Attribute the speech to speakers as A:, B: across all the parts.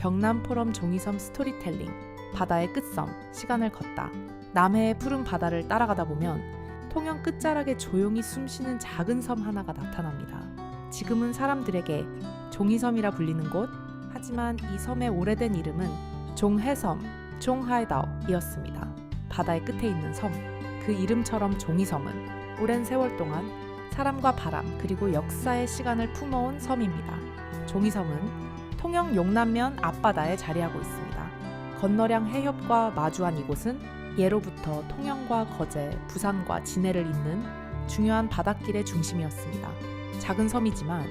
A: 경남포럼 종이섬 스토리텔링, 바다의 끝섬, 시간을 걷다. 남해의 푸른 바다를 따라가다 보면 통영 끝자락에 조용히 숨쉬는 작은 섬 하나가 나타납니다. 지금은 사람들에게 종이섬이라 불리는 곳, 하지만 이 섬의 오래된 이름은 종해섬, 종하이다오이었습니다. 바다의 끝에 있는 섬, 그 이름처럼 종이섬은 오랜 세월 동안 사람과 바람 그리고 역사의 시간을 품어온 섬입니다. 종이섬은 통영 용남면 앞바다에 자리하고 있습니다. 건너량 해협과 마주한 이곳은 예로부터 통영과 거제, 부산과 진해를 잇는 중요한 바닷길의 중심이었습니다. 작은 섬이지만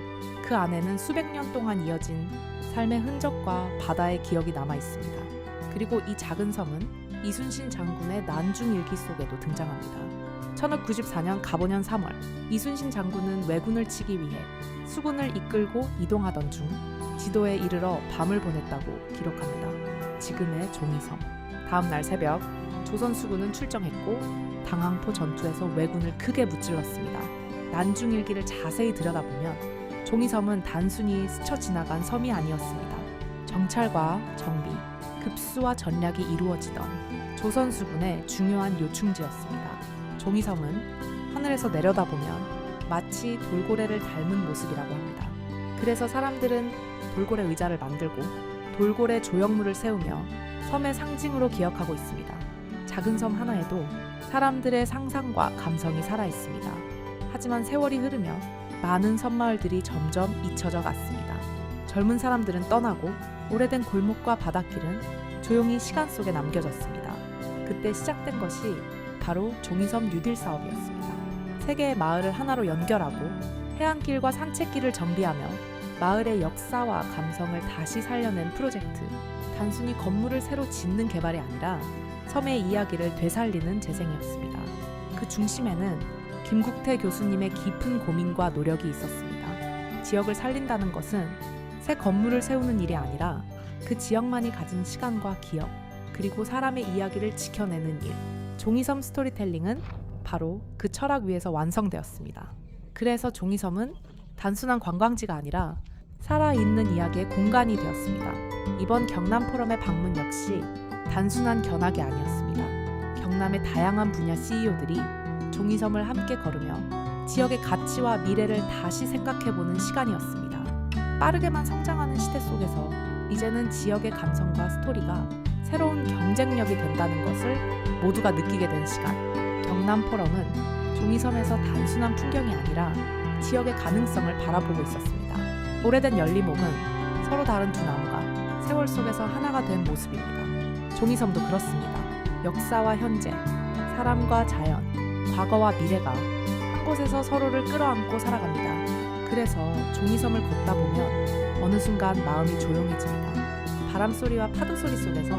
A: 그 안에는 수백 년 동안 이어진 삶의 흔적과 바다의 기억이 남아 있습니다. 그리고 이 작은 섬은 이순신 장군의 난중일기 속에도 등장합니다. 1594년 갑오년 3월, 이순신 장군은 왜군을 치기 위해 수군을 이끌고 이동하던 중 지도에 이르러 밤을 보냈다고 기록합니다. 지금의 종이섬. 다음 날 새벽, 조선 수군은 출정했고 당항포 전투에서 왜군을 크게 무찔렀습니다. 난중일기를 자세히 들여다보면 종이섬은 단순히 스쳐 지나간 섬이 아니었습니다. 정찰과 정비, 급수와 전략이 이루어지던 조선 수군의 중요한 요충지였습니다. 종이섬은 하늘에서 내려다보면 마치 돌고래를 닮은 모습이라고 합니다. 그래서 사람들은 돌고래 의자를 만들고 돌고래 조형물을 세우며 섬의 상징으로 기억하고 있습니다. 작은 섬 하나에도 사람들의 상상과 감성이 살아 있습니다. 하지만 세월이 흐르며 많은 섬마을들이 점점 잊혀져 갔습니다. 젊은 사람들은 떠나고 오래된 골목과 바닷길은 조용히 시간 속에 남겨졌습니다. 그때 시작된 것이 바로 종이섬 뉴딜 사업이었습니다. 세 개의 마을을 하나로 연결하고 해안길과 산책길을 정비하며 마을의 역사와 감성을 다시 살려낸 프로젝트. 단순히 건물을 새로 짓는 개발이 아니라 섬의 이야기를 되살리는 재생이었습니다. 그 중심에는 김국태 교수님의 깊은 고민과 노력이 있었습니다. 지역을 살린다는 것은 새 건물을 세우는 일이 아니라 그 지역만이 가진 시간과 기억, 그리고 사람의 이야기를 지켜내는 일. 종이섬 스토리텔링은 바로 그 철학 위에서 완성되었습니다. 그래서 종이섬은 단순한 관광지가 아니라 살아있는 이야기의 공간이 되었습니다. 이번 경남포럼의 방문 역시 단순한 견학이 아니었습니다. 경남의 다양한 분야 CEO들이 종이섬을 함께 걸으며 지역의 가치와 미래를 다시 생각해보는 시간이었습니다. 빠르게만 성장하는 시대 속에서 이제는 지역의 감성과 스토리가 새로운 경쟁력이 된다는 것을 모두가 느끼게 된 시간. 경남포럼은 종이섬에서 단순한 풍경이 아니라 지역의 가능성을 바라보고 있었습니다. 오래된 열리목은 서로 다른 두 나무가 세월 속에서 하나가 된 모습입니다. 종이섬도 그렇습니다. 역사와 현재, 사람과 자연, 과거와 미래가 한 곳에서 서로를 끌어안고 살아갑니다. 그래서 종이섬을 걷다 보면 어느 순간 마음이 조용해집니다. 바람소리와 파도소리 속에서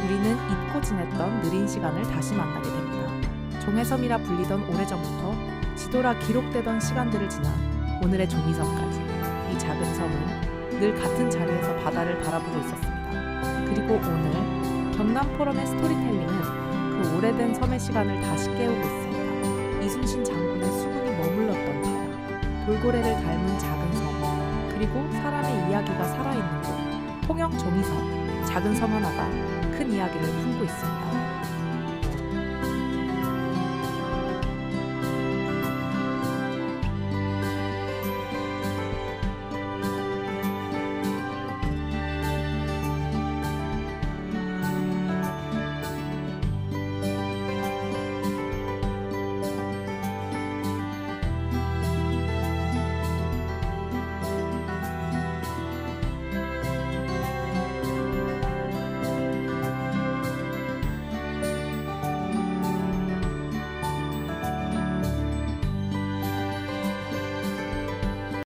A: 우리는 잊고 지냈던 느린 시간을 다시 만나게 됩니다. 종해섬이라 불리던 오래전부터 지도라 기록되던 시간들을 지나 오늘의 종이섬까지, 이 작은 섬은 늘 같은 자리에서 바다를 바라보고 있었습니다. 그리고 오늘 경남포럼의 스토리텔링은 그 오래된 섬의 시간을 다시 깨우고 있습니다. 이순신 장군의 수군이 머물렀던 바다, 돌고래를 닮은 작은 섬, 그리고 사람의 이야기가 살아있는 곳, 통영 종이섬. 작은 섬 하나가 큰 이야기를 품고 있습니다.